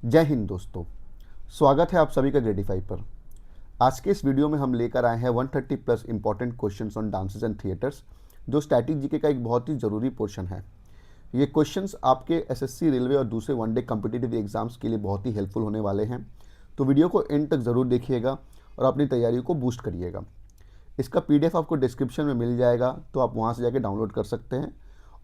जय हिंद दोस्तों। स्वागत है आप सभी का ग्रेडिफाई पर। आज के इस वीडियो में हम लेकर आए हैं 130 plus important questions on dances and theatres, जो स्टैटिक जीके का एक बहुत ही ज़रूरी पोर्शन है। ये क्वेश्चंस आपके एसएससी, रेलवे और दूसरे वनडे कॉम्पिटिटिव एग्जाम्स के लिए बहुत ही हेल्पफुल होने वाले हैं। तो वीडियो को एंड तक ज़रूर देखिएगा और अपनी तैयारी को बूस्ट करिएगा। इसका पीडीएफ आपको डिस्क्रिप्शन में मिल जाएगा, तो आप वहाँ से जाके डाउनलोड कर सकते हैं।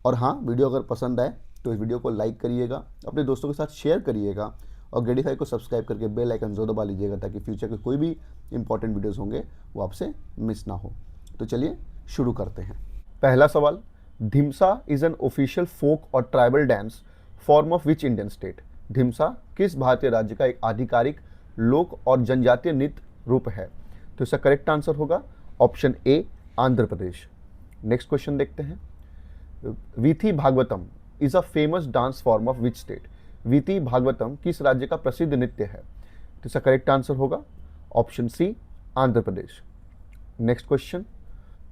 और हाँ, वीडियो अगर पसंद आए तो इस वीडियो को लाइक करिएगा, अपने दोस्तों के साथ शेयर करिएगा और ग्रेडिफाई को सब्सक्राइब करके बेल आइकन जरूर दबा लीजिएगा, ताकि फ्यूचर के कोई भी इंपॉर्टेंट वीडियोस होंगे वो आपसे मिस ना हो। तो चलिए शुरू करते हैं। पहला सवाल, ढिमसा इज एन ऑफिशियल फोक और tribal dance form of which Indian state? Dhimsa किस भारतीय राज्य का एक आधिकारिक लोक और जनजातीय नृत्य रूप है? तो इसका करेक्ट आंसर होगा option A, Andhra Pradesh. Next question देखते हैं। Veedhi Bhagavatam is a famous dance form of which state? Veedhi Bhagavatam किस राज्य का प्रसिद्ध नृत्य है? तो इसका करेक्ट आंसर होगा option C, Andhra Pradesh. Next question,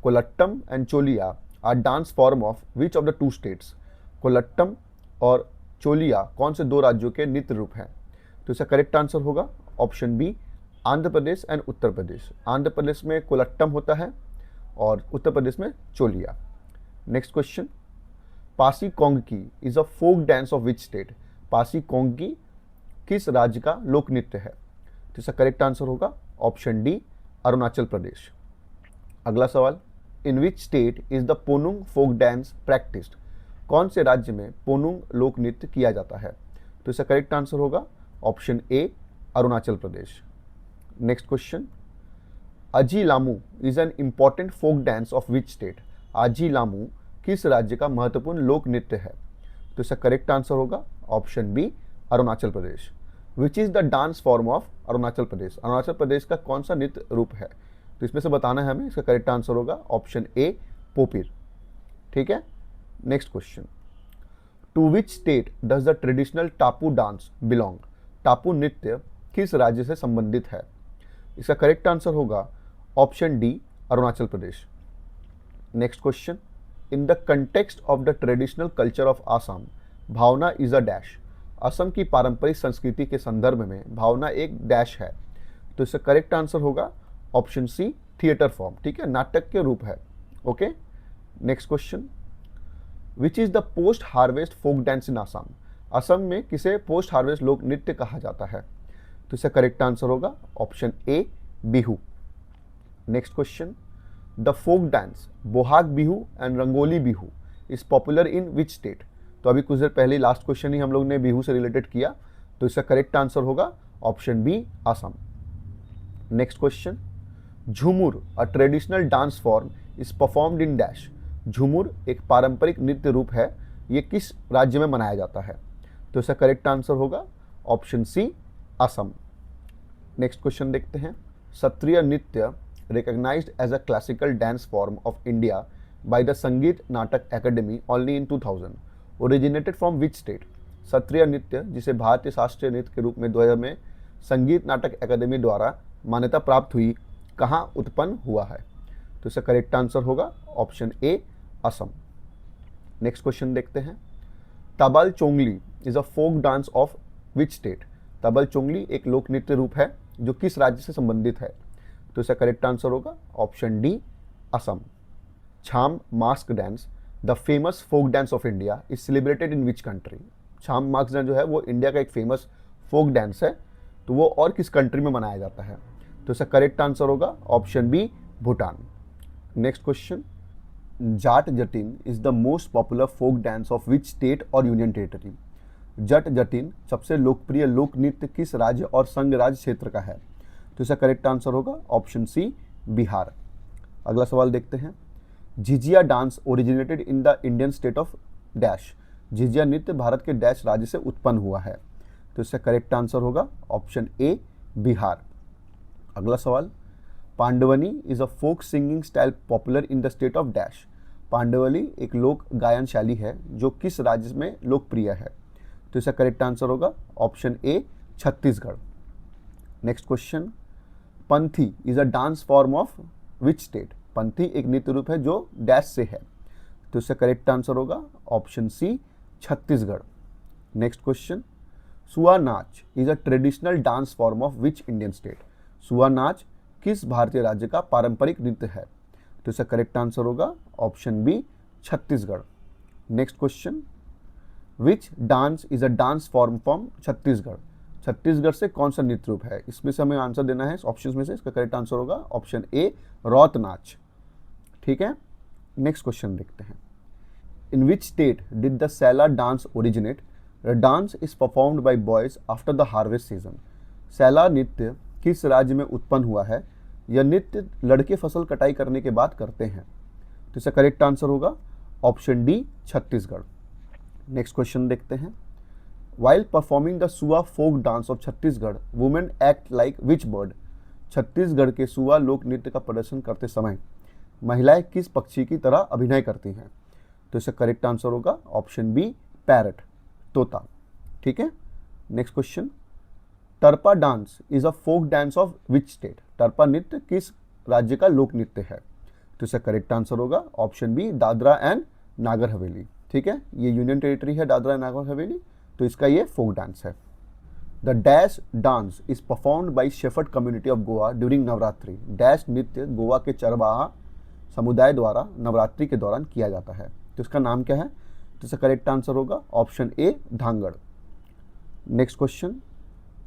Kolattam and Choliya are dance form of which of the two states? Kolattam और चोलिया कौन से दो राज्यों के नृत्य रूप हैं? तो इसका करेक्ट आंसर होगा option B, Andhra Pradesh and Uttar Pradesh. Andhra Pradesh में कोलट्टम होता है और उत्तर प्रदेश में Cholia. Next question, Pasi Kongki is a folk dance of which state? Pasi Kongki किस राज्य का लोक नृत्य है? तो इसका करेक्ट आंसर होगा ऑप्शन डी, अरुणाचल प्रदेश। अगला सवाल, in which state is the Ponung folk dance practised? कौन से राज्य में पोनुंग लोक नृत्य किया जाता है? तो इसका करेक्ट आंसर होगा option A, Arunachal Pradesh. Next question, Aji Lamu is an important folk dance of which state? Aji Lamu किस राज्य का महत्वपूर्ण लोक नृत्य है? तो इसका करेक्ट आंसर होगा option B, Arunachal Pradesh. Which is the dance form of Arunachal Pradesh? Arunachal Pradesh का कौन सा नृत्य रूप है? तो इसमें से बताना है हमें। इसका करेक्ट आंसर होगा ऑप्शन ए, पोपीर। ठीक है। Next question, to which state does the traditional Tapu dance belong? Tapu नृत्य किस राज्य से संबंधित है? इसका करेक्ट आंसर होगा option D, Arunachal Pradesh. Next question, in the context of the traditional culture of Assam, Bhaona is a dash? Assam की पारंपरिक संस्कृति के संदर्भ में भावना एक डैश है। तो इसका करेक्ट आंसर होगा ऑप्शन सी, थिएटर फॉर्म। ठीक है, नाटक के रूप है। Okay. Next question, which is the post harvest folk dance in Assam? Assam में किसे पोस्ट हार्वेस्ट लोक नृत्य कहा जाता है? तो इसका करेक्ट आंसर होगा option A, Bihu. Next question, the folk dance Bohag Bihu and Rongali Bihu is popular in which state? तो अभी कुछ देर पहले लास्ट क्वेश्चन ही हम लोग ने बिहू से रिलेटेड किया, तो इसका करेक्ट आंसर होगा option B, Assam. Next question, Jhumur a traditional dance form is performed in dash? Jhumur एक पारंपरिक नृत्य रूप है, ये किस राज्य में मनाया जाता है? तो इसका करेक्ट आंसर होगा option C, Assam. Next question देखते हैं, सत्रिय नृत्य recognized as a classical dance form of India by the Sangeet Natak Academy only in 2000 originated from which state? Sattriya नृत्य, जिसे भारतीय शास्त्रीय नृत्य के रूप में 2000 में संगीत नाटक अकादमी द्वारा मान्यता प्राप्त हुई, कहाँ उत्पन्न हुआ है? तो इसका करेक्ट आंसर होगा option A, Assam. Next question देखते हैं, Tabal Chongli is a folk dance of which state? Tabal Chongli एक लोक नृत्य रूप है जो किस राज्य से संबंधित है? तो इसका करेक्ट आंसर होगा option D, Assam. Chham mask dance the famous folk dance of India is celebrated in which country? Chham mask dance जो है वो इंडिया का एक फेमस फोक डांस है, तो वो और किस कंट्री में मनाया जाता है? तो इसका करेक्ट आंसर होगा option B, Bhutan. Next question, Jat Jatin is the most popular folk dance of which state और यूनियन टेरिटरी? जट जटिन सबसे लोकप्रिय लोक नृत्य किस राज्य और संघ राज्य क्षेत्र का है? तो इसका करेक्ट आंसर होगा ऑप्शन सी, बिहार। अगला सवाल देखते हैं, jhijhiya dance originated in the Indian state of dash? Jhijhiya नृत्य भारत के डैश राज्य से उत्पन्न हुआ है? तो इसका करेक्ट आंसर होगा ऑप्शन ए, बिहार। अगला सवाल, Pandavani is a folk singing style popular in the state of dash? Pandavani एक लोक गायन शैली है जो किस राज्य में लोकप्रिय है? तो इसका करेक्ट आंसर होगा option A, Chhattisgarh. Next question, Panthi is a dance form of which state? Panthi एक नृत्य रूप है जो डैश से है, तो इसका करेक्ट आंसर होगा option C, Chhattisgarh. Next question, Sua Naach is a traditional dance form of which Indian state? Sua Naach किस भारतीय राज्य का पारंपरिक नृत्य है? तो इसका करेक्ट आंसर होगा option B, Chhattisgarh. Next question, which dance is a dance form from Chhattisgarh? Chhattisgarh से कौन सा नृत्य रूप है? इसमें से हमें आंसर देना है ऑप्शन में से। इसका करेक्ट आंसर होगा ऑप्शन ए, रौत नाच। ठीक है, नेक्स्ट क्वेश्चन देखते हैं। In which state did the Saila dance originate? The dance is performed by boys after the harvest season. Saila नृत्य किस राज्य में उत्पन्न हुआ है? यह नृत्य लड़के फसल कटाई करने के बाद करते हैं। तो इसका करेक्ट आंसर होगा option D, Chhattisgarh. Next question देखते हैं। While performing the Sua folk dance of Chhattisgarh, women act like which bird? Chhattisgarh के सुआ लोक नृत्य का प्रदर्शन करते समय महिलाएं किस पक्षी की तरह अभिनय करती हैं? तो इसका करेक्ट आंसर होगा ऑप्शन बी, पैरट, तोता। ठीक है, next question. Tarpa dance is a folk dance of which state? Tarpa नृत्य किस राज्य का लोक नृत्य है? तो इसका करेक्ट आंसर होगा option B, Dadra and Nagar Haveli. ठीक है, ये यूनियन टेरिटरी है दादरा एंड नागर हवेली, तो इसका ये फोक डांस है। The dash dance is performed by shepherd community of Goa during Navratri. Dash नृत्य गोवा के चरवाहा समुदाय द्वारा नवरात्रि के दौरान किया जाता है, तो इसका नाम क्या है? तो इसका करेक्ट आंसर होगा option A, Dhangar. Next question.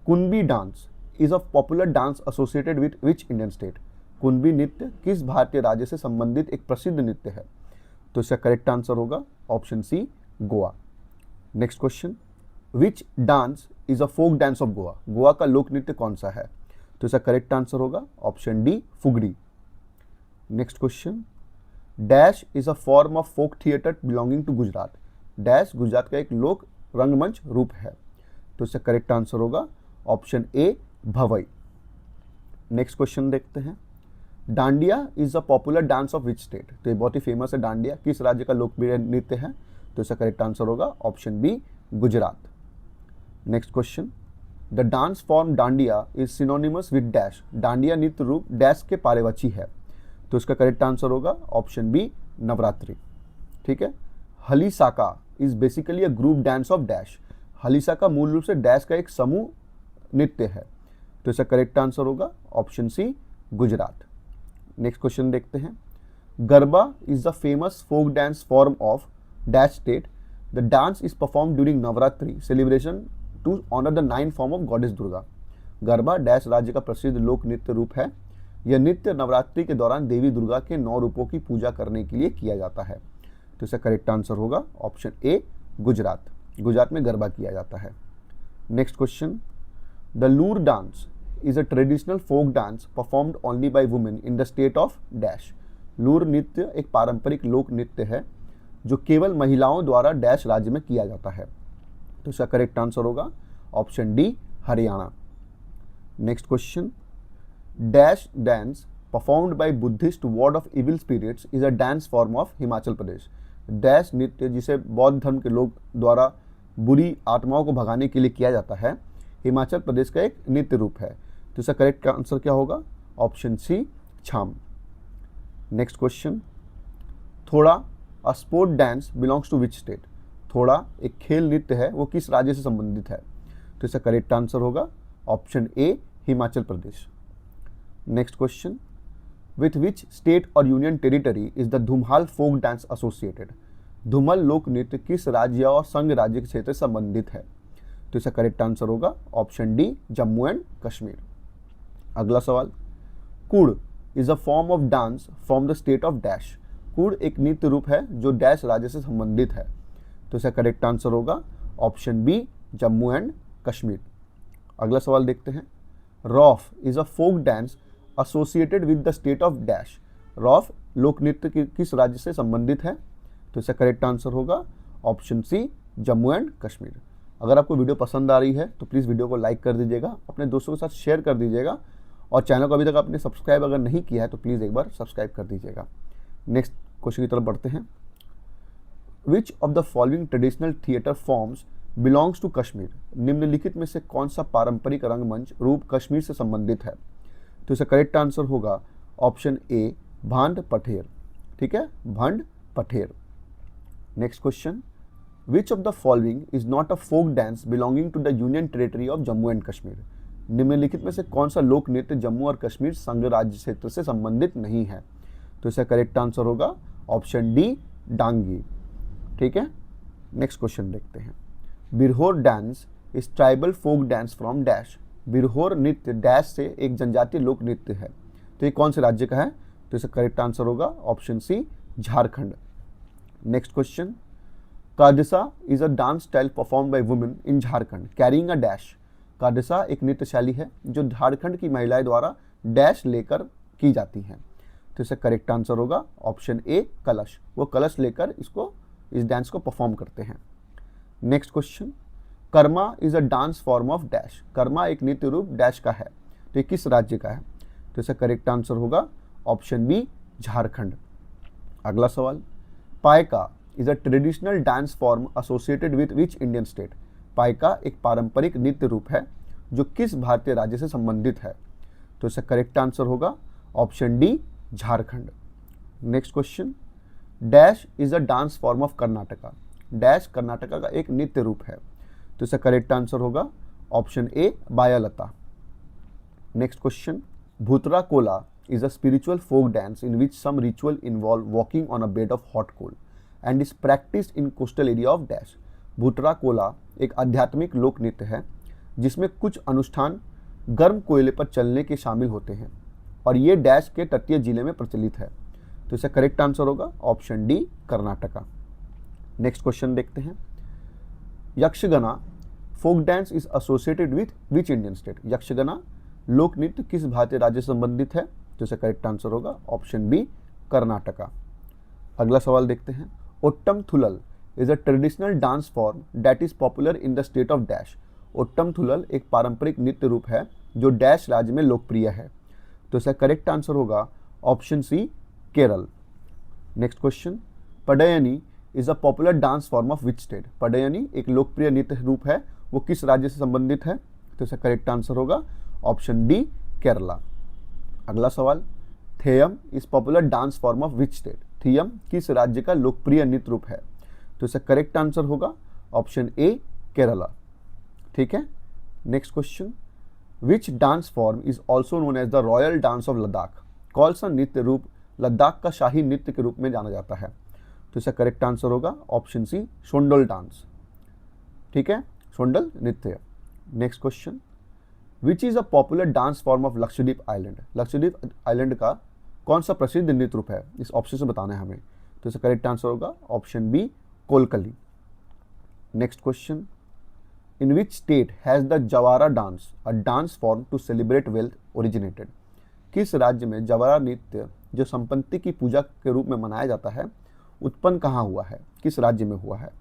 Kunbi dance is a popular dance associated with which Indian state? Kunbi नृत्य किस भारतीय राज्य से संबंधित एक प्रसिद्ध नृत्य है? तो इसका करेक्ट आंसर होगा option C, Goa. Next question. Which dance is a folk dance of Goa? Goa का लोक नृत्य कौन सा है? तो इसका करेक्ट आंसर होगा option D, Fugdi. Next question. Dash is a form of folk theatre belonging to Gujarat. Dash Gujarat का एक लोक रंगमंच रूप है, तो इसका करेक्ट आंसर होगा option A, Bhavai. Next question देखते हैं। Dandiya is a popular dance of which state? तो ये बहुत ही फेमस है डांडिया, किस राज्य का लोकप्रिय नृत्य है? तो इसका करेक्ट आंसर होगा option B, Gujarat. Next question. The dance form Dandiya is synonymous with dash. Dandiya नृत्य रूप डैश के पारेवाची है, तो इसका करेक्ट आंसर होगा ऑप्शन बी, नवरात्रि। ठीक है। Hallisaka is basically a group dance of dash. Hallisaka मूल रूप से डैश का एक समूह नृत्य है, तो इसका करेक्ट आंसर होगा option C, Gujarat. Next question देखते हैं। Garba is the famous folk dance form of dash state. The dance is perform during Navratri celebration to honour the 9 form of goddess Durga. Garba dash राज्य का प्रसिद्ध लोक नृत्य रूप है। यह नृत्य नवरात्रि के दौरान देवी दुर्गा के 9 रूपों की पूजा करने के लिए किया जाता है, तो इसका करेक्ट आंसर होगा ऑप्शन ए, गुजरात। गुजरात में गरबा किया जाता है। Next question. The Loor dance is a traditional folk dance performed only by women in the state of dash. Loor नृत्य एक पारंपरिक लोक नृत्य है जो केवल महिलाओं द्वारा डैश राज्य में किया जाता है, तो इसका करेक्ट आंसर होगा option D, Haryana. Next question. Dash dance performed by Buddhist ward of evil spirits is a dance form of Himachal Pradesh. Dash नृत्य जिसे बौद्ध धर्म के लोग द्वारा बुरी आत्माओं को भगाने के लिए किया जाता है, हिमाचल प्रदेश का एक नृत्य रूप है, तो इसका करेक्ट आंसर क्या होगा? Option C, Chham. Next question. Thoda a sport dance belongs to which state? Thoda एक खेल नृत्य है, वो किस राज्य से संबंधित है? तो इसका करेक्ट आंसर होगा option A, Himachal Pradesh. Next question. With which state और union territory is the Dhumal folk dance associated? Dhumal लोक नृत्य किस राज्य और संघ राज्य के क्षेत्र से संबंधित है? तो इसका करेक्ट आंसर होगा option D, Jammu and Kashmir. अगला सवाल। Kud is a form of dance from the state of dash. Kud एक नृत्य रूप है जो डैश राज्य से संबंधित है, तो इसका करेक्ट आंसर होगा option B, Jammu and Kashmir. अगला सवाल देखते हैं। Rouf is a folk dance associated with the state of dash. Rouf लोक नृत्य किस राज्य से संबंधित है? तो इसका करेक्ट आंसर होगा option C, Jammu and Kashmir. अगर आपको वीडियो पसंद आ रही है तो प्लीज़ वीडियो को लाइक कर दीजिएगा, अपने दोस्तों के साथ शेयर कर दीजिएगा, और चैनल को अभी तक आपने सब्सक्राइब अगर नहीं किया है तो प्लीज़ एक बार सब्सक्राइब कर दीजिएगा। नेक्स्ट क्वेश्चन की तरफ बढ़ते हैं। Which of the following traditional theatre forms belongs to Kashmir? निम्नलिखित में से कौन सा पारंपरिक रंगमंच रूप कश्मीर से संबंधित है? तो इसका करेक्ट आंसर होगा ऑप्शन ए, भांड पठेर। ठीक है, Bhand Pather. Next question. Which of the following is not a folk dance belonging to the union territory of Jammu and Kashmir. निम्नलिखित में से कौन सा लोक नृत्य जम्मू और कश्मीर संघ राज्य क्षेत्र से संबंधित नहीं है? तो इसका करेक्ट आंसर होगा ऑप्शन डी, डांगी। ठीक है, नेक्स्ट क्वेश्चन देखते हैं। Birhor dance is tribal folk dance from dash. Birhor नृत्य डैश से एक जनजातीय लोक नृत्य है, तो ये कौन से राज्य का है? तो इसका करेक्ट आंसर होगा option C, Jharkhand. Next question, Kadisa is a dance style perform by women in Jharkhand carrying a dash. Kadisa एक नृत्य शैली है जो झारखंड की महिलाएं द्वारा डैश लेकर की जाती हैं, तो इसका करेक्ट आंसर होगा ऑप्शन ए, कलश। वो कलश लेकर इस डांस को परफॉर्म करते हैं। Next question, Karma is a dance form of dash. Karma एक नृत्य रूप डैश का है, तो ये किस राज्य का है? तो इसका करेक्ट आंसर होगा ऑप्शन बी, झारखंड। अगला सवाल, पायका is a traditional dance form associated with which Indian state. पायका एक पारंपरिक नृत्य रूप है जो किस भारतीय राज्य से संबंधित है? तो इसका करेक्ट आंसर होगा option D, Jharkhand. Next question, dash is a dance form of Karnataka. Dash Karnataka का एक नृत्य रूप है, तो इसका करेक्ट आंसर होगा option A, Bayalata. Next question, Bhuta Kola is a spiritual folk dance in which some ritual involve walking on a bed of hot coal and is practiced in coastal area of dash। Bhuta Kola एक आध्यात्मिक लोक नृत्य है जिसमें कुछ अनुष्ठान गर्म कोयले पर चलने के शामिल होते हैं और ये डैश के तटीय जिले में प्रचलित है, तो इसका करेक्ट आंसर होगा option D, Karnataka. Next question देखते हैं। Yakshagana folk dance is associated with which Indian state. Yakshagana लोक नृत्य किस भारतीय राज्य से संबंधित है? तो इसका करेक्ट आंसर होगा ऑप्शन बी, कर्नाटका। अगला सवाल देखते हैं। Ottam Thullal is a traditional dance form that is popular in the state of dash. Ottam Thullal एक पारंपरिक नृत्य रूप है जो डैश राज्य में लोकप्रिय है, तो इसका करेक्ट आंसर होगा option C, Kerala. Next question, Padayani is a popular dance form of which state. Padayani एक लोकप्रिय नृत्य रूप है, वो किस राज्य से संबंधित है? तो इसका करेक्ट आंसर होगा ऑप्शन डी, केरला। अगला सवाल, Theyyam is popular dance form of which state. Theyyam किस राज्य का लोकप्रिय नृत्य रूप है? तो इसका करेक्ट आंसर होगा ऑप्शन ए, केरला। ठीक है, next question, which dance form is also known as the royal dance of Ladakh. कौन सा नृत्य रूप लद्दाख का शाही नृत्य के रूप में जाना जाता है? तो इसका करेक्ट आंसर होगा ऑप्शन सी, शोंडल डांस। ठीक है, शोंडल नृत्य। Next question, which is a popular dance form of Lakshadweep island. Lakshadweep island का कौन सा प्रसिद्ध नृत्य रूप है? इस ऑप्शन से बताना है हमें, तो इसका करेक्ट आंसर होगा option B, Kolkali. Next question, in which state has the Jawara dance a dance form to celebrate wealth originated. किस राज्य में जवारा नृत्य जो संपत्ति की पूजा के रूप में मनाया जाता है उत्पन्न कहाँ हुआ है, किस राज्य में हुआ है?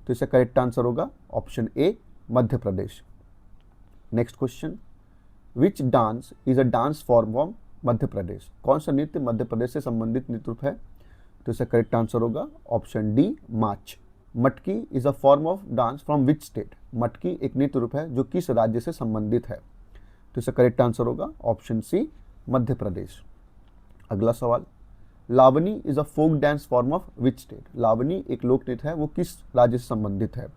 तो इसका करेक्ट आंसर होगा option A, Madhya Pradesh. Next question, which dance is a dance form of Madhya Pradesh. कौन सा नृत्य मध्य प्रदेश से संबंधित नृत्य रूप है? तो इसका करेक्ट आंसर होगा ऑप्शन डी, माच। मटकी is a form of dance from which state. मटकी एक नृत्य रूप है जो किस राज्य से संबंधित है? तो इसका करेक्ट आंसर होगा ऑप्शन सी, मध्य प्रदेश। अगला सवाल, Lavani is a folk dance form of which state. Lavani एक लोक नृत्य है, वो किस राज्य से संबंधित है?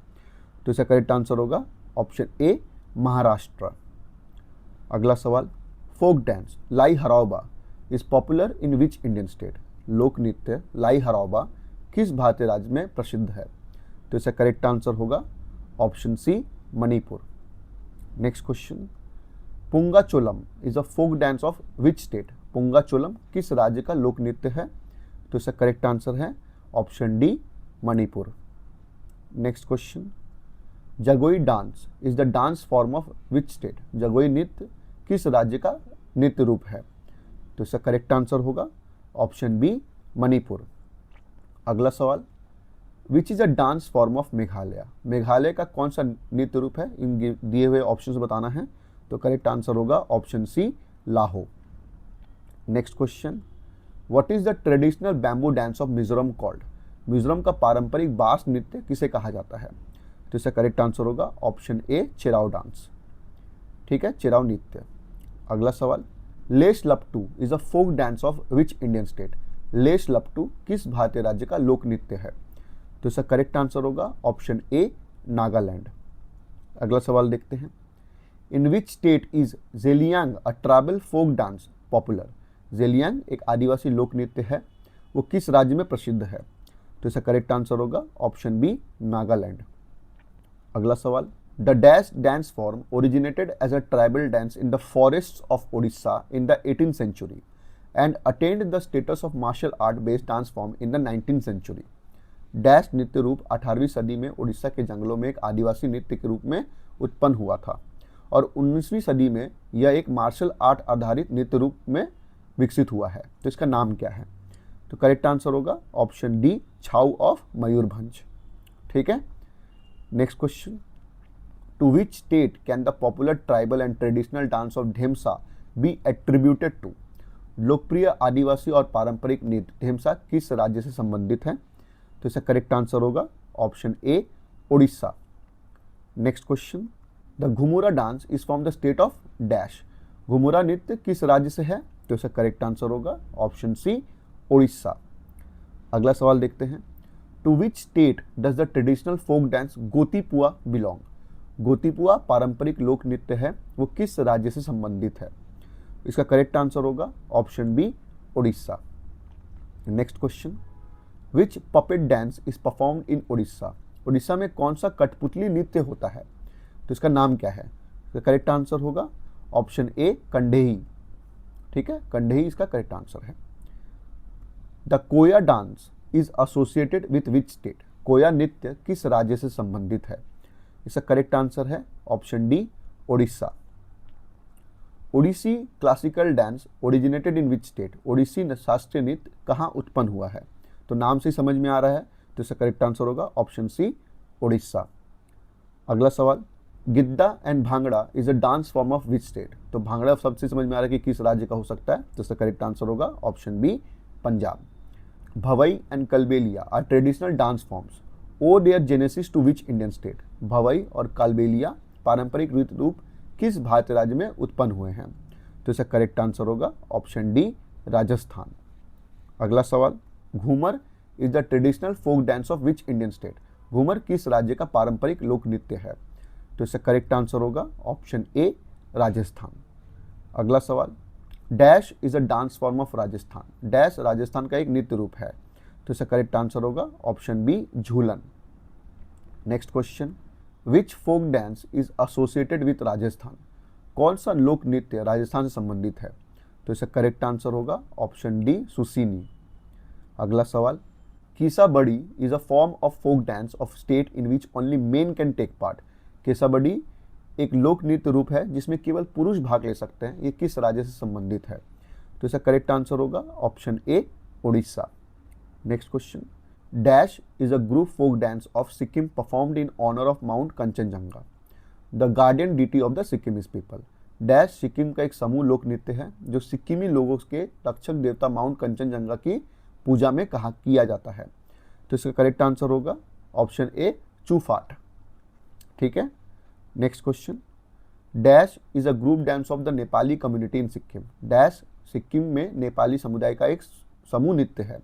तो इसका करेक्ट आंसर होगा ऑप्शन ए, महाराष्ट्र। अगला सवाल, folk dance Lai Haraoba is popular in which Indian state. लोक नृत्य लाई हरावबा किस भारतीय राज्य में प्रसिद्ध है? तो इसका करेक्ट आंसर होगा option C, Manipur. Next question, Pung Cholom is a folk dance of which state. Pung Cholom किस राज्य का लोक नृत्य है? तो इसका करेक्ट आंसर है option D, Manipur. Next question, Jagoi dance is the dance form of which state. Jagoi नृत्य किस राज्य का नृत्य रूप है? तो इसका करेक्ट आंसर होगा ऑप्शन बी, मणिपुर। अगला सवाल, which is a dance form of Meghalaya. Meghalaya का कौन सा नृत्य रूप है? इन दिए हुए ऑप्शन बताना है, तो करेक्ट आंसर होगा option C, Laho. Next question, what is the traditional bamboo dance of Mizoram called. Mizoram का पारंपरिक बांस नृत्य किसे कहा जाता है? तो इसका करेक्ट आंसर होगा ऑप्शन ए, चेराव डांस। ठीक है, चेराव नृत्य। अगला सवाल, Lesh Laptu is a folk dance of which Indian state. Lesh Laptu किस भारतीय राज्य का लोक नृत्य है? तो तो इसका करेक्ट आंसर होगा ऑप्शन ए नागालैंड। अगला सवाल देखते हैं। In which state is Zeliang a tribal folk dance popular? Zeliang एक आदिवासी लोक नृत्य है, वो किस राज्य में प्रसिद्ध है? तो इसका करेक्ट आंसर होगा ऑप्शन बी नागालैंड। अगला सवाल। The dash dance form originated as a tribal dance in the forests of Odisha in the 18th century and attained the status of martial art based dance form in the 19th century. Dash नृत्य रूप 18वीं सदी में उड़ीसा के जंगलों में एक आदिवासी नृत्य के रूप में उत्पन्न हुआ था और 19वीं सदी में यह एक मार्शल आर्ट आधारित नृत्य रूप में विकसित हुआ है। तो इसका नाम क्या है? तो करेक्ट आंसर होगा option D Chhau of Mayurbhanj. ठीक है। Next question. To which state can the popular tribal and traditional dance of Dhemsa be attributed to? लोकप्रिय आदिवासी और पारंपरिक नृत्य ढेमसा किस राज्य से संबंधित है? तो इसका करेक्ट आंसर होगा option A Odisha. Next question. The Ghumura dance is from the state of dash? Ghumura नृत्य किस राज्य से है? तो इसका करेक्ट आंसर होगा ऑप्शन सी ओडिशा। अगला सवाल देखते हैं। To which state does the traditional folk dance Gotipua belong? Gotipua पारंपरिक लोक नृत्य है, वो किस राज्य से संबंधित है? इसका करेक्ट आंसर होगा option B Odisha. Next question. Which puppet dance is performed in Odisha? Odisha में कौन सा कठपुतली नृत्य होता है? तो इसका नाम क्या है? इसका करेक्ट आंसर होगा ऑप्शन ए कंडेही। ठीक है, कंडेही इसका करेक्ट आंसर है। The Koya dance is associated with which state? Koya नृत्य किस राज्य से संबंधित है? इसका करेक्ट आंसर है option D Odisha. Odissi classical dance originated in which state? Odissi शास्त्रीय नृत्य कहाँ उत्पन्न हुआ है? तो नाम से समझ में आ रहा है, तो इसका करेक्ट आंसर होगा ऑप्शन सी ओडिशा। अगला सवाल। Giddha and bhangra is a dance form of which state? तो भांगड़ा सबसे समझ में आ रहा है कि किस राज्य का हो सकता है, तो इसका करेक्ट आंसर होगा option B Punjab. Bhavai and Kalbelia are traditional dance forms owe their genesis to which Indian state? Bhavai और कालबेलिया पारंपरिक नृत्य रूप किस भारतीय राज्य में उत्पन्न हुए हैं? तो इसका करेक्ट आंसर होगा ऑप्शन डी राजस्थान। अगला सवाल। Ghoomar is the traditional folk dance of which Indian state? Ghoomar किस राज्य का पारंपरिक लोक नृत्य है? तो इसका करेक्ट आंसर होगा ऑप्शन ए राजस्थान। अगला सवाल। Dash is a dance form of Rajasthan? Dash Rajasthan का एक नृत्य रूप है, तो इसका करेक्ट आंसर होगा option B Jhulan. Next question. Which folk dance is associated with Rajasthan? कौन सा लोक नृत्य राजस्थान से संबंधित है? तो इसका करेक्ट आंसर होगा ऑप्शन डी सुसीनी। अगला सवाल। Keisabadi is a form of folk dance of state in which only men can take part? Keisabadi एक लोक नृत्य रूप है जिसमें केवल पुरुष भाग ले सकते हैं, ये किस राज्य से संबंधित है? तो इसका करेक्ट आंसर होगा option A Odisha. Next question. Dash is a group folk dance of Sikkim performed in honour of mount Kanchenjunga? The guardian deity of the Sikkimese people? Dash Sikkim का एक समूह लोक नृत्य है जो सिक्किमी लोगों के रक्षक देवता माउंट कंचनजंगा की पूजा में कहा किया जाता है। तो इसका करेक्ट आंसर होगा ऑप्शन ए चूफाट। ठीक है। Next question. Dash is a group dance of the Nepali community in Sikkim? Dash Sikkim में नेपाली समुदाय का एक समूह नृत्य है,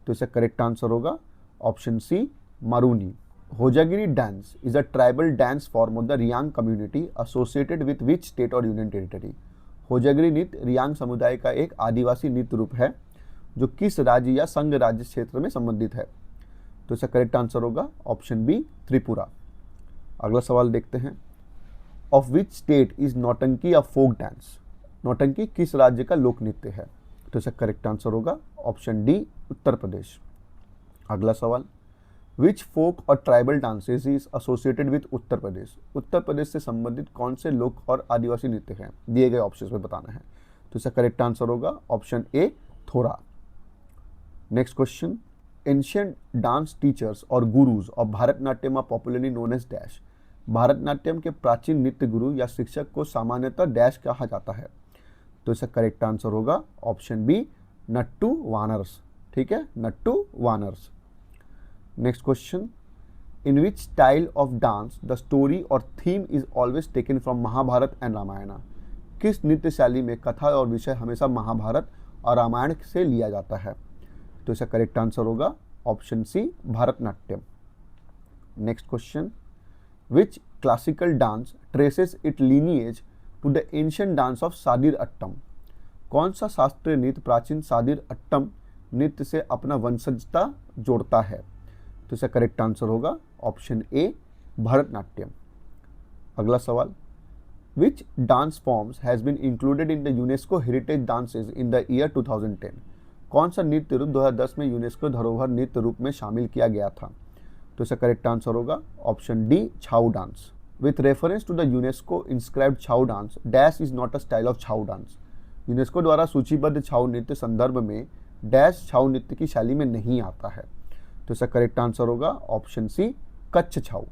तो इसका करेक्ट आंसर होगा option C Maruni. Hojagiri dance is a tribal dance form of the Reang community associated with which state और यूनियन टेरिटरी? होजागिरी नृत्य रियांग समुदाय का एक आदिवासी नृत्य रूप है जो किस राज्य या संघ राज्य क्षेत्र में संबंधित है? तो इसका करेक्ट आंसर होगा ऑप्शन बी त्रिपुरा। अगला सवाल देखते हैं। ऑफ विच स्टेट इज नौटंकी अ फोक डांस? नौटंकी किस राज्य का लोक नृत्य है? तो इसका करेक्ट आंसर होगा ऑप्शन डी उत्तर प्रदेश। अगला सवाल। विच फोक और tribal dances is associated with Uttar Pradesh? Uttar Pradesh से संबंधित कौन से लोक और आदिवासी नृत्य हैं? दिए गए ऑप्शंस में बताना है, तो इसका करेक्ट आंसर होगा option A Thora. Next question. Ancient dance teachers और gurus of Bharatanatyam are popularly known as dash? Bharatanatyam के प्राचीन नृत्य गुरु या शिक्षक को सामान्यतः डैश कहा जाता है? तो इसका करेक्ट आंसर होगा ऑप्शन बी नट्टू वानर्स। ठीक है, Nattuvanars. Next question. In which style of dance the story और theme is always taken from Mahabharata and Ramayana? किस नृत्य शैली में कथा और विषय हमेशा महाभारत और रामायण से लिया जाता है? तो इसका करेक्ट आंसर होगा option C Bharatanatyam. Next question, which classical dance traces it lineage to the ancient dance of Sadir Attam? कौन सा शास्त्रीय नृत्य प्राचीन सादिर अट्टम नृत्य से अपना वंशजता जोड़ता है? तो इसका करेक्ट आंसर होगा ऑप्शन ए, भरतनाट्यम। अगला सवाल, which dance forms has been included in the UNESCO heritage dances in the year 2010? कौन सा नृत्य रूप 2010 में यूनेस्को धरोहर नृत्य रूप में शामिल किया गया था? तो इसका करेक्ट आंसर होगा option D, Chhau dance. With reference to the UNESCO inscribed Chhau dance, dash is not a style of Chhau dance. UNESCO द्वारा सूचीबद्ध छाऊ नृत्य संदर्भ में डैश छाऊ नृत्य की शैली में नहीं आता है। तो इसका करेक्ट आंसर होगा ऑप्शन सी, कच्छ छाऊ।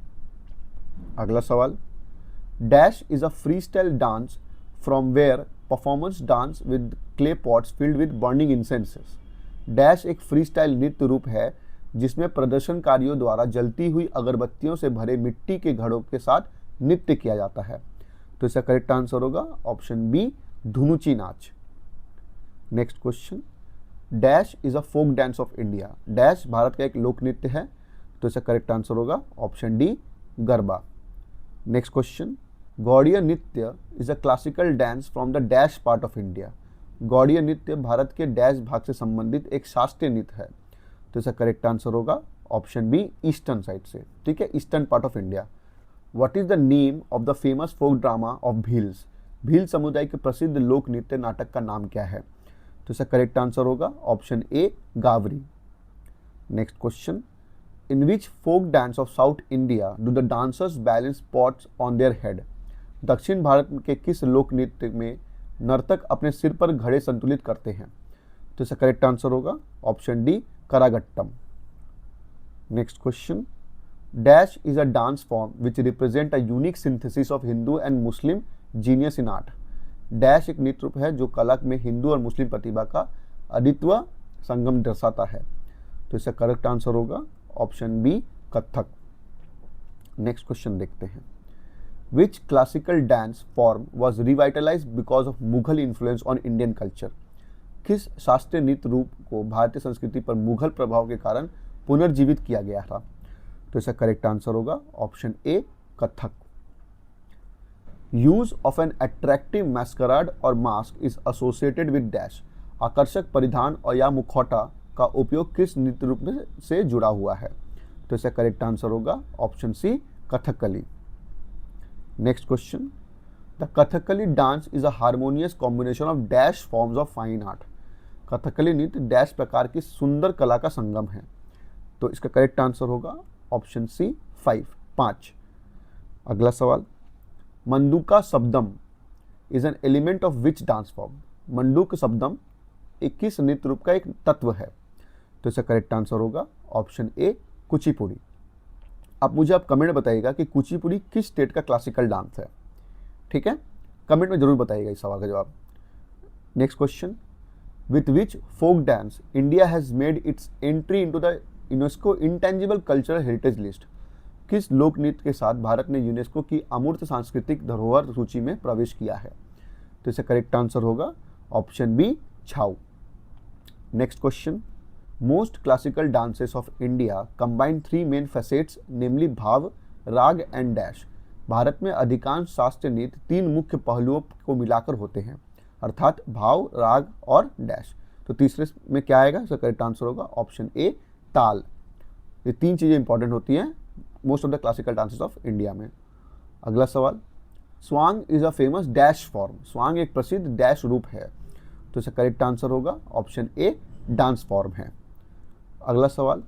अगला सवाल, dash is a free style dance from where performance dance with clay pots filled with burning incenses. Dash एक फ्री स्टाइल नृत्य रूप है जिसमें प्रदर्शनकारियों द्वारा जलती हुई अगरबत्तियों से भरे मिट्टी के घड़ों के साथ नृत्य किया जाता है। तो इसका करेक्ट आंसर होगा option B, Dhunuchi Naach. Next question, dash is a folk dance of India. Dash Bharat का एक लोक नृत्य है। तो इसका करेक्ट आंसर होगा option D, Garba. Next question, Gaudiya Nritya is a classical dance from the dash part of India. Gaudiya Nritya Bharat के डैश भाग से संबंधित एक शास्त्रीय नृत्य है। तो इसका करेक्ट आंसर होगा ऑप्शन बी, ईस्टर्न साइड से, ठीक है, eastern part of India. What is the name of the famous folk drama of Bhils? Bhil समुदाय के प्रसिद्ध लोक नृत्य नाटक का नाम क्या है? तो इसका करेक्ट आंसर होगा option A, Gavari. Next question, in which folk dance of South India do the dancers balance pots on their head? दक्षिण भारत के किस लोक नृत्य में नर्तक अपने सिर पर घड़े संतुलित करते हैं? तो इसका करेक्ट आंसर होगा option D, Karagattam. Next question, dash is a dance form which represent a unique synthesis of Hindu and Muslim genius in art. Dash एक नृत्य रूप है जो कला में हिंदू और मुस्लिम प्रतिभा का अद्वितीय संगम दर्शाता है। तो इसका करेक्ट आंसर होगा option B, Kathak. Next question देखते हैं, which classical dance form was revitalise because of Mughal influence on Indian culture? किस शास्त्रीय नृत्य रूप को भारतीय संस्कृति पर मुगल प्रभाव के कारण पुनर्जीवित किया गया था? तो इसका करेक्ट आंसर होगा option A, Kathak. Use of an attractive masquerade और mask is associated with dash. आकर्षक परिधान और या मुखौटा का उपयोग किस नृत्य रूप से जुड़ा हुआ है? तो इसका करेक्ट आंसर होगा option C, Kathakali. Next question, the Kathakali dance is a harmonious combination of dash forms of fine art. Kathakali नृत्य डैश प्रकार की सुंदर कला का संगम है। तो इसका करेक्ट आंसर होगा ऑप्शन सी, 5। अगला सवाल, Manduka Shabdam is an element of which dance form? Manduka Shabdam 21 नृत्य रूप का एक तत्व है। तो इसका करेक्ट आंसर होगा ऑप्शन ए, कुचिपुड़ी। आप मुझे कमेंट में बताइएगा कि कुचिपुड़ी किस स्टेट का क्लासिकल डांस है, ठीक है, कमेंट में जरूर बताइएगा इस सवाल का जवाब। Next question, with which folk dance India has made its entry into the UNESCO intangible cultural heritage list? किस लोक नृत्य के साथ भारत ने यूनेस्को की अमूर्त सांस्कृतिक धरोहर सूची में प्रवेश किया है? तो इसका करेक्ट आंसर होगा option B, Chhau. Next question, most classical dances of India combine 3 main facets namely bhava, raga and dash. Bharat में अधिकांश शास्त्रीय नृत्य 3 मुख्य पहलुओं को मिलाकर होते हैं, अर्थात भाव, राग और डैश। तो तीसरे में क्या आएगा? इसका करेक्ट आंसर होगा ऑप्शन ए, ताल। ये 3 चीज़ें इंपॉर्टेंट होती हैं most of the classical dances of India में। अगला सवाल, Swang is a famous dash form. Swang एक प्रसिद्ध डैश रूप है। तो इसका करेक्ट आंसर होगा ऑप्शन ए, डांस फॉर्म है। अगला सवाल,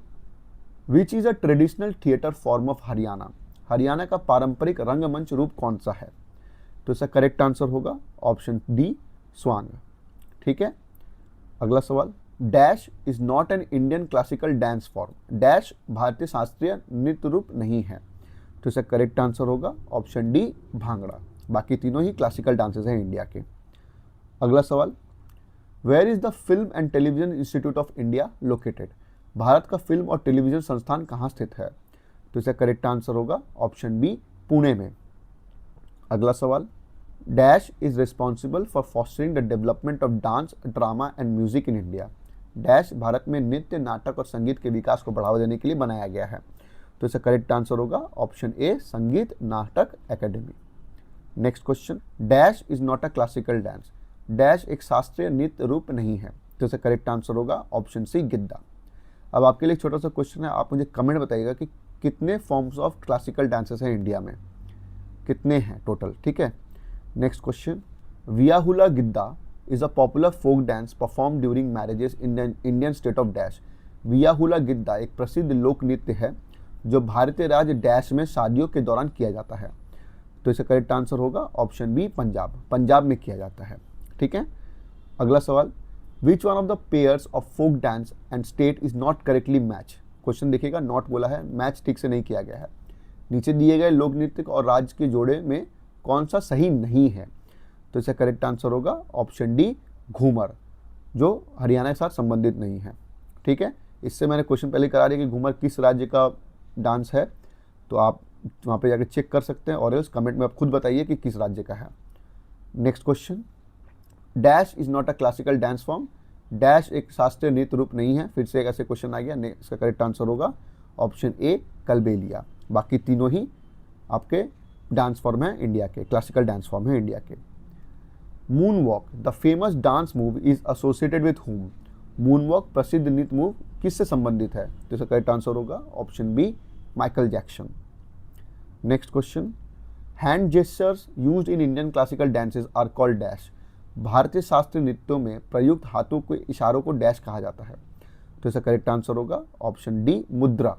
which is a traditional theatre form of Haryana. Haryana का पारंपरिक रंगमंच रूप कौन सा है? तो इसका करेक्ट आंसर होगा ऑप्शन डी, स्वांग, ठीक है। अगला सवाल, dash is not an Indian classical dance form. Dash भारतीय शास्त्रीय नृत्य रूप नहीं है। तो इसका करेक्ट आंसर होगा ऑप्शन डी, भांगड़ा। बाकी तीनों ही क्लासिकल डांसेस हैं इंडिया के। अगला सवाल, where is the film and television institute of India located. Bharat का फिल्म और टेलीविजन संस्थान कहाँ स्थित है? तो इसका करेक्ट आंसर होगा ऑप्शन बी, पुणे में। अगला सवाल, dash is responsible for fostering the development of dance, drama and music in India. Dash Bharat में नृत्य, नाटक और संगीत के विकास को बढ़ावा देने के लिए बनाया गया है। तो तो इसका करेक्ट आंसर होगा ऑप्शन ए संगीत नाटक academy. Next question, dash is not a classical dance, dash एक शास्त्रीय नृत्य रूप नहीं है, तो इसका करेक्ट आंसर होगा ऑप्शन सी गिद्दा। अब आपके लिए एक छोटा सा क्वेश्चन है, आप मुझे कमेंट बताइएगा कि कितने फॉर्म्स ऑफ क्लासिकल डांसेस हैं इंडिया में, कितने हैं टोटल, ठीक है। Next question, Viahula Giddha is a popular folk dance perform during marriages in Indian state of dash. Viahula Giddha एक प्रसिद्ध लोक नृत्य है जो भारतीय राज्य डैश में शादियों के दौरान किया जाता है, तो इसका करेक्ट आंसर होगा ऑप्शन बी पंजाब, पंजाब में किया जाता है, ठीक है। अगला सवाल, which one of the pairs of folk dance and state is not correctly match. Question देखिएगा, नॉट बोला है, मैच ठीक से नहीं किया गया है। नीचे दिए गए लोक नृत्य और राज्य के जोड़े में कौन सा सही नहीं है, तो इसका करेक्ट आंसर होगा ऑप्शन डी घूमर, जो हरियाणा के साथ संबंधित नहीं है, ठीक है। इससे मैंने क्वेश्चन पहले करा दिया कि घूमर किस राज्य का डांस है, तो आप वहाँ पे जाकर चेक कर सकते हैं, और इस कमेंट में आप खुद बताइए कि किस राज्य का है। Next question, dash is not a classical dance form, dash एक शास्त्रीय नृत्य रूप नहीं है, फिर से एक ऐसे क्वेश्चन आ गया। इसका करेक्ट आंसर होगा ऑप्शन ए कलबेलिया। बाकी तीनों ही आपके डांस फॉर्म है इंडिया के, क्लासिकल डांस फॉर्म है इंडिया के। Moonwalk the famous dance move is associated with whom, moonwalk प्रसिद्ध नृत्य मूव किससे संबंधित है, तो इसका करेक्ट आंसर होगा option B Michael Jackson. Next question, hand gestures used in Indian classical dances are called dash, भारतीय शास्त्रीय नृत्यों में प्रयुक्त हाथों के इशारों को डैश कहा जाता है, तो इसका करेक्ट आंसर होगा option D mudra.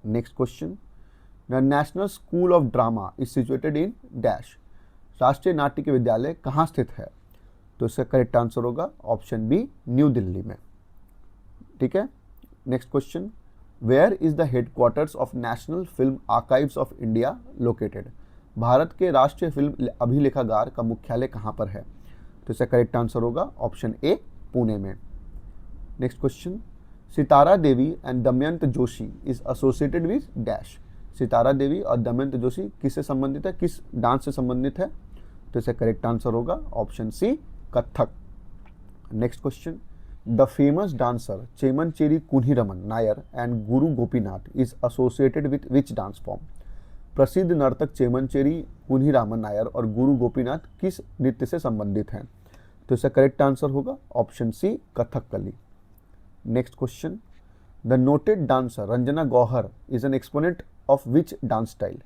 Next question, the national school of drama is situated in dash, राष्ट्रीय नाट्य विद्यालय कहाँ स्थित है, तो इसका करेक्ट आंसर होगा ऑप्शन बी न्यू दिल्ली में, ठीक है। Next question, where is the headquarters of national film archives of India located, Bharat के राष्ट्रीय फिल्म अभिलेखागार का मुख्यालय कहाँ पर है, तो इसका करेक्ट आंसर होगा ऑप्शन ए पुणे में। Next question, Sitara Devi and Damayanti Joshi is associated with dash, Sitara Devi और दमयंत जोशी किससे संबंधित है, किस डांस से संबंधित है, तो इसका करेक्ट आंसर होगा option C Kathak. Next question, the famous dancer Chemancheri Kunhiraman Nair and Guru Gopinath is associated with which dance form, प्रसिद्ध नर्तक चेमनचेरी कुन्हीरामन नायर और गुरु गोपीनाथ किस नृत्य से संबंधित हैं, तो इसका करेक्ट आंसर होगा option C Kathakali. Next question, the noted dancer Ranjana Gauhar is an exponent of which dance style,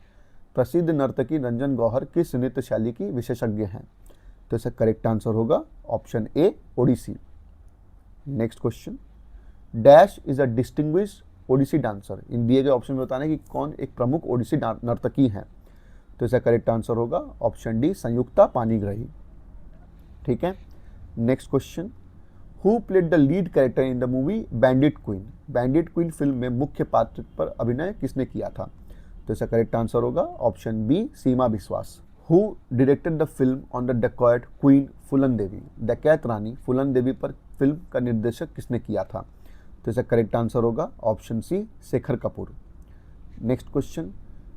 प्रसिद्ध नर्तकी रंजन गौहर किस नृत्य शैली की विशेषज्ञ हैं, तो इसका करेक्ट आंसर होगा option A Odissi. Next question, dash is a distinguished Odissi dancer, इन दिए गए ऑप्शन में बताना है कि कौन एक प्रमुख ओडिसी नर्तकी है, तो इसका करेक्ट आंसर होगा ऑप्शन डी संयुक्ता पाणिग्राही, ठीक है। Next question, who played the lead character in the movie bandit queen, bandit queen film में मुख्य पात्र पर अभिनय किसने किया था, तो इसका करेक्ट आंसर होगा option B Seema Biswas. Who directed the film on the dacoit queen Phoolan Devi, डकैत रानी फूलन देवी पर फिल्म का निर्देशक किसने किया था, तो इसका करेक्ट आंसर होगा option C Shekhar Kapur. Next question,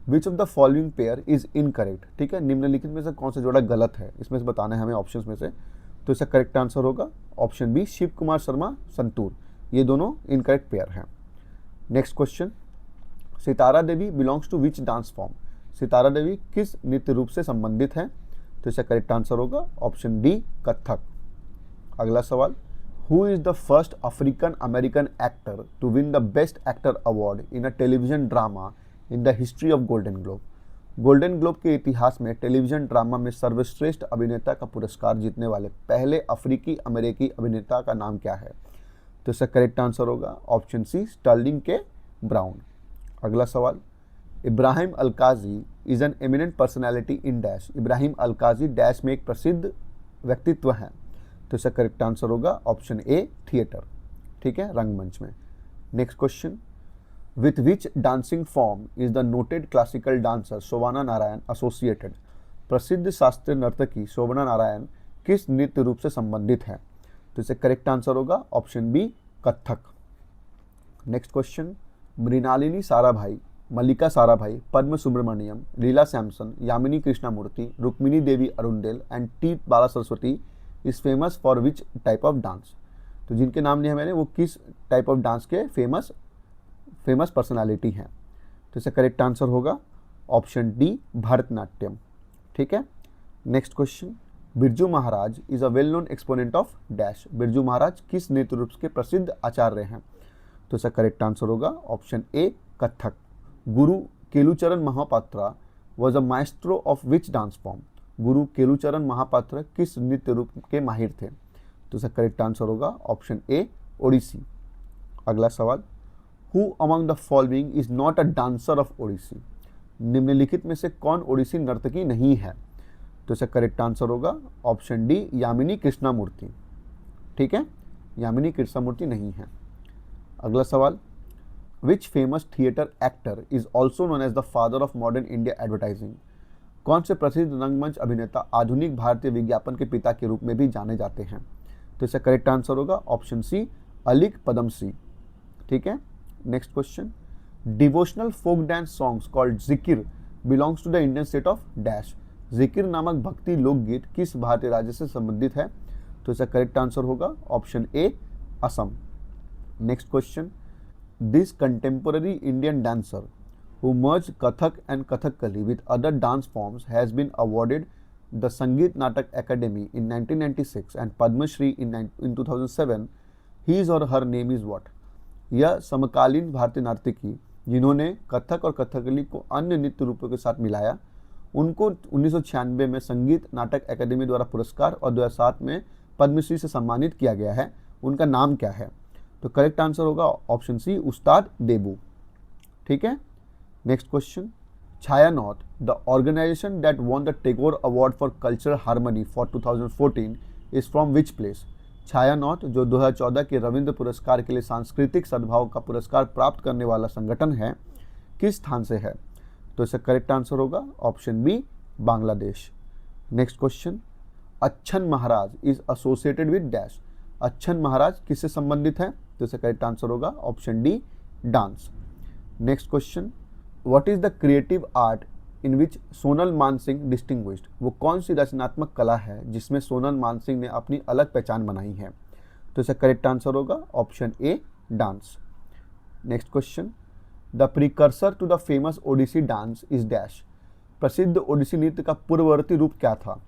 which of the following pair is incorrect, ठीक है, निम्नलिखित में से कौन सा जोड़ा गलत है, इसमें से बताना है हमें ऑप्शंस में से, तो इसका करेक्ट आंसर होगा ऑप्शन बी शिव कुमार शर्मा संतूर, ये दोनों इनकरेक्ट पेयर हैं। Next question, Sitara Devi belongs to which dance form, Sitara Devi किस नृत्य रूप से संबंधित है, तो इसका करेक्ट आंसर होगा ऑप्शन डी कथक। अगला सवाल, who is the first African American actor to win the best actor award in a television drama in the history of Golden Globe, Golden globe के इतिहास में टेलीविजन ड्रामा में सर्वश्रेष्ठ अभिनेता का पुरस्कार जीतने वाले पहले अफ्रीकी अमेरिकी अभिनेता का नाम क्या है, तो इसका करेक्ट आंसर होगा ऑप्शन सी स्टर्लिंग के ब्राउन। अगला सवाल, Ibrahim Alkazi is an eminent personality in dash, Ibrahim Alkazi dash में एक प्रसिद्ध व्यक्तित्व है, तो इसका करेक्ट आंसर होगा ऑप्शन ए थिएटर, ठीक है, रंगमंच में। Next question, with which dancing form is the noted classical dancer Shobhana Narayan associated, प्रसिद्ध शास्त्रीय नर्तकी शोभना नारायण किस नृत्य रूप से संबंधित है, तो इससे करेक्ट आंसर होगा option B Kathak. Next question, Mrinalini Sarabhai, Mallika Sarabhai, Padma Subrahmanyam, Leela Samson, Yamini Krishnamurthy, Rukmini Devi Arundale and T Bala Saraswati is famous for which type of dance, तो जिनके नाम लिए मैंने वो किस टाइप ऑफ डांस के फेमस पर्सनालिटी हैं, तो इसका करेक्ट आंसर होगा ऑप्शन डी भरतनाट्यम। ठीक है, next question, Birju Maharaj is a well known exponent of dash. Birju Maharaj किस नृत्य रूप के प्रसिद्ध आचार्य हैं? तो इसका करेक्ट आंसर होगा option A Kathak. Guru Kelucharan Mohapatra was a maestro of which dance form. Guru Kelucharan Mahapatra किस नृत्य रूप के माहिर थे? तो इसका करेक्ट आंसर होगा ऑप्शन ए ओडिसी। अगला सवाल, who among the following is not a dancer of Odissi. निम्नलिखित में से कौन ओडिसी नर्तकी नहीं है? तो इसका करेक्ट आंसर होगा ऑप्शन डी यामिनी कृष्णामूर्ति। ठीक है, यामिनी कृष्णामूर्ति नहीं है। अगला सवाल, which famous theatre actor is also known as the father of modern India advertising. कौन से प्रसिद्ध रंगमंच अभिनेता आधुनिक भारतीय विज्ञापन के पिता के रूप में भी जाने जाते हैं? तो इसका करेक्ट आंसर होगा ऑप्शन सी अलीक पदमसी। ठीक है, next question, devotional folk dance songs called Zikir belongs to the Indian state of dash. Zikir नामक भक्ति लोकगीत किस भारतीय राज्य से संबंधित है? तो इसका करेक्ट आंसर होगा option A Assam. Next question, this contemporary Indian dancer who merged Kathak and Kathakali with other dance forms has been awarded the Sangeet Natak Academy in 1996 and Padma Shri in 2007. His or her name is what? यह समकालीन भारतीय नर्तकी जिन्होंने कथक और कथकली को अन्य नृत्य रूपों के साथ मिलाया, उनको 1996 में संगीत नाटक अकादमी द्वारा पुरस्कार और 2007 में पद्मश्री से सम्मानित किया गया है। उनका नाम क्या है? तो करेक्ट आंसर होगा ऑप्शन सी उस्ताद देबू। ठीक है, next question, Chhayanaut the organisation that won the Tagore award for cultural harmony for 2014 is from which place. Chhayanaut जो 2014 के रविंद्र पुरस्कार के लिए सांस्कृतिक सद्भाव का पुरस्कार प्राप्त करने वाला संगठन है, किस स्थान से है? तो इसका करेक्ट आंसर होगा option B Bangladesh. Next question, Achhan Maharaj is associated with dash. Achhan Maharaj किससे संबंधित है? तो इसका करेक्ट आंसर होगा option D dance. Next question, what is the creative art in which Sonal Mansingh distinguished. वो कौन सी रचनात्मक कला है जिसमें सोनल मानसिंह ने अपनी अलग पहचान बनाई है? तो इसका करेक्ट आंसर होगा option A dance. Next question, the precursor to the famous Odissi dance is dash. प्रसिद्ध ओडिसी नृत्य का पूर्ववर्ती रूप क्या था?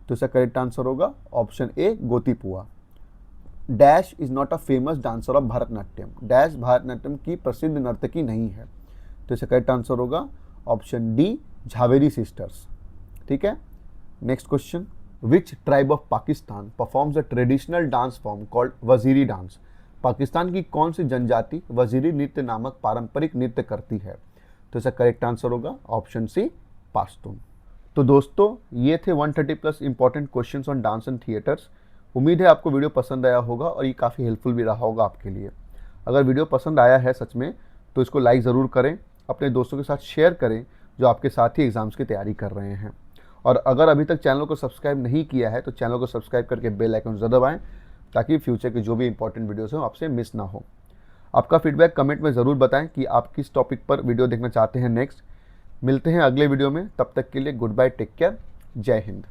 तो इसका करेक्ट आंसर होगा option A Gotipua. Dash is not a famous dancer of Bharatanatyam. Dash Bharatanatyam की प्रसिद्ध नर्तकी नहीं है। तो इसका करेक्ट आंसर होगा ऑप्शन डी झावेरी सिस्टर्स। ठीक है, next question, which tribe of Pakistan performs a traditional dance form called Waziri dance. Pakistan की कौन सी जनजाति वजीरी नृत्य नामक पारंपरिक नृत्य करती है? तो इसका करेक्ट आंसर होगा ऑप्शन सी पाश्तून। तो दोस्तों, ये थे 130+ important questions on dance and theatres. उम्मीद है आपको वीडियो पसंद आया होगा और ये काफ़ी हेल्पफुल भी रहा होगा आपके लिए। अगर वीडियो पसंद आया है सच में, तो इसको लाइक ज़रूर करें, अपने दोस्तों के साथ शेयर करें जो आपके साथ ही एग्ज़ाम्स की तैयारी कर रहे हैं। और अगर अभी तक चैनल को सब्सक्राइब नहीं किया है तो चैनल को सब्सक्राइब करके बेल आइकन ज़रूर दबाएं ताकि फ्यूचर के जो भी इंपॉर्टेंट वीडियोस हैं आपसे मिस ना हो। आपका फीडबैक कमेंट में ज़रूर बताएं कि आप किस टॉपिक पर वीडियो देखना चाहते हैं नेक्स्ट। मिलते हैं अगले वीडियो में, तब तक के लिए गुड बाय, टेक केयर, जय हिंद।